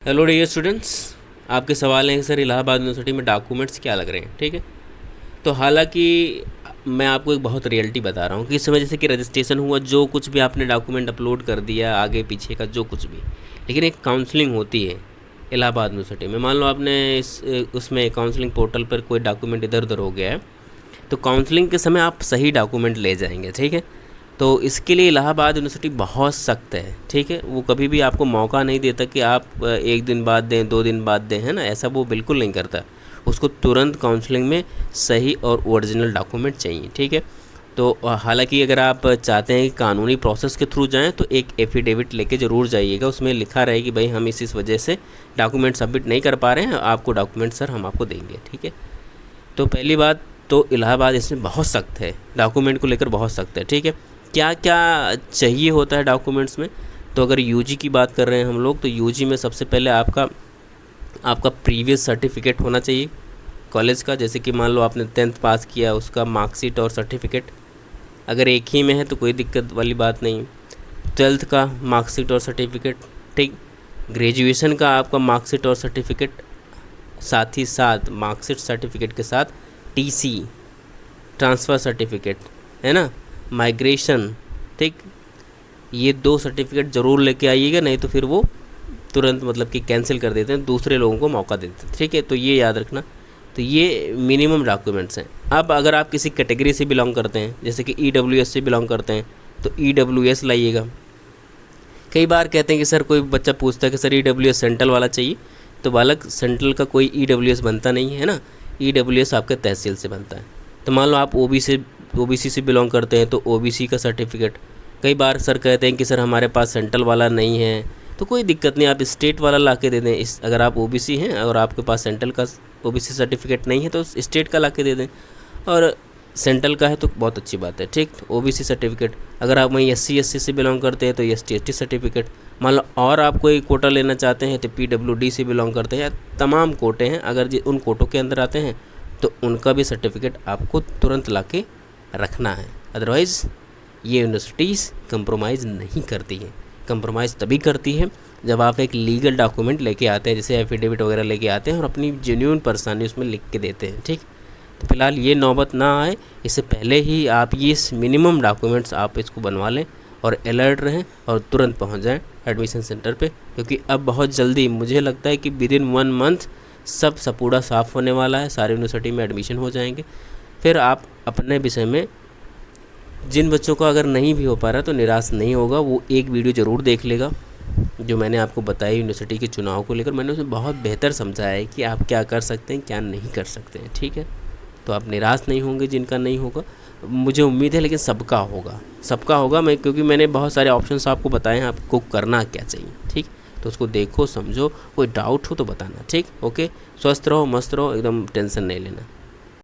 Hello dear students, आपके सवाल हैं कि सर इलाहाबाद यूनिवर्सिटी में डॉक्यूमेंट्स क्या लग रहे हैं। ठीक है, तो हालांकि मैं आपको एक बहुत रियलिटी बता रहा हूँ कि इस समय जैसे कि रजिस्ट्रेशन हुआ, जो कुछ भी आपने डॉक्यूमेंट अपलोड कर दिया आगे पीछे का जो कुछ भी, लेकिन एक काउंसलिंग होती है इलाहाबाद यूनिवर्सिटी में। मान लो आपने उसमें काउंसलिंग पोर्टल पर कोई डॉक्यूमेंट इधर उधर हो गया है, तो काउंसलिंग के समय आप सही डॉक्यूमेंट ले जाएंगे। ठीक है, तो इसके लिए इलाहाबाद यूनिवर्सिटी बहुत सख्त है। ठीक है, वो कभी भी आपको मौका नहीं देता कि आप एक दिन बाद दें, 2 दिन बाद दें, है ना, ऐसा वो बिल्कुल नहीं करता। उसको तुरंत काउंसलिंग में सही और ओरिजिनल डॉक्यूमेंट चाहिए। ठीक है, तो हालांकि अगर आप चाहते हैं कि कानूनी प्रोसेस के थ्रू जाएं तो एक एफिडेविट लेके ज़रूर जाइएगा। उसमें लिखा रहे कि भाई हम इस वजह से डॉक्यूमेंट सबमिट नहीं कर पा रहे हैं, आपको डॉक्यूमेंट सर हम आपको देंगे। ठीक है, तो पहली बात तो इलाहाबाद इसमें बहुत सख्त है, डॉक्यूमेंट को लेकर बहुत सख्त है। ठीक है, क्या क्या चाहिए होता है डॉक्यूमेंट्स में, तो अगर यूजी की बात कर रहे हैं हम लोग, तो यूजी में सबसे पहले आपका प्रीवियस सर्टिफिकेट होना चाहिए कॉलेज का। जैसे कि मान लो आपने 10th पास किया, उसका मार्कशीट और सर्टिफिकेट अगर एक ही में है तो कोई दिक्कत वाली बात नहीं। 12th का मार्कशीट और सर्टिफिकेट, ठीक। ग्रेजुएशन का आपका मार्कशीट और सर्टिफिकेट, साथ ही साथ मार्कशीट सर्टिफिकेट के साथ टीसी, ट्रांसफ़र सर्टिफिकेट, है ना, माइग्रेशन, ठीक। ये 2 सर्टिफिकेट ज़रूर लेके आइएगा, नहीं तो फिर वो तुरंत मतलब कि कैंसिल कर देते हैं, दूसरे लोगों को मौका देते हैं। ठीक है, तो ये याद रखना। तो ये मिनिमम डॉक्यूमेंट्स हैं। अब अगर आप किसी कैटेगरी से बिलोंग करते हैं, जैसे कि ईडब्ल्यूएस से बिलोंग करते हैं, तो ईडब्ल्यूएस लाइएगा। कई बार कहते हैं कि सर, कोई बच्चा पूछता है कि सर ईडब्ल्यूएस सेंट्रल वाला चाहिए, तो बालक सेंट्रल का कोई ईडब्ल्यूएस बनता नहीं है ना, ईडब्ल्यूएस आपके तहसील से बनता है। तो मान लो आप ओबीसी से बिलोंग करते हैं, तो ओबीसी का सर्टिफिकेट। कई बार सर कहते हैं कि सर हमारे पास सेंट्रल वाला नहीं है, तो कोई दिक्कत नहीं, आप स्टेट वाला ला के दे दें। अगर आप ओबीसी हैं और आपके पास सेंट्रल का ओबीसी सर्टिफिकेट नहीं है तो स्टेट का ला के दे दें, और सेंट्रल का है तो बहुत अच्छी बात है। ठीक, ओबीसी सर्टिफिकेट। अगर आप वहीं एससी से बिलोंग करते हैं तो एसटी सर्टिफिकेट। मान लो और आप कोई कोटा लेना चाहते हैं तो पीडब्ल्यूडी से बिलोंग करते हैं, तमाम कोटे हैं, अगर उन कोटों के अंदर आते हैं तो उनका भी सर्टिफिकेट आपको तुरंत ला के रखना है। अदरवाइज़ ये यूनिवर्सिटीज़ कंप्रोमाइज़ नहीं करती हैं। कंप्रोमाइज़ तभी करती है जब आप एक लीगल डॉक्यूमेंट लेके आते हैं, जैसे एफिडेविट वगैरह लेके आते हैं और अपनी जेन्युइन परेशानी उसमें लिख के देते हैं। ठीक, तो फिलहाल ये नौबत ना आए, इससे पहले ही आप ये मिनिमम डॉक्यूमेंट्स आप इसको बनवा लें और अलर्ट रहें और तुरंत पहुंच जाएं एडमिशन सेंटर पे, क्योंकि अब बहुत जल्दी मुझे लगता है कि विदिन 1 मंथ सब सपूड़ा साफ़ होने वाला है, सारे यूनिवर्सिटी में एडमिशन हो जाएंगे। फिर आप अपने विषय में, जिन बच्चों को अगर नहीं भी हो पा रहा तो निराश नहीं होगा, वो एक वीडियो ज़रूर देख लेगा जो मैंने आपको बताई यूनिवर्सिटी के चुनाव को लेकर। मैंने उसमें बहुत बेहतर समझाया है कि आप क्या कर सकते हैं, क्या नहीं कर सकते हैं। ठीक है, तो आप निराश नहीं होंगे जिनका नहीं होगा, मुझे उम्मीद है, लेकिन सबका होगा। मैं क्योंकि मैंने बहुत सारे ऑप्शंस आपको बताए हैं, आपको करना क्या चाहिए। ठीक, तो उसको देखो, समझो, कोई डाउट हो तो बताना। ठीक, ओके, स्वस्थ रहो, मस्त रहो, एकदम टेंशन नहीं लेना।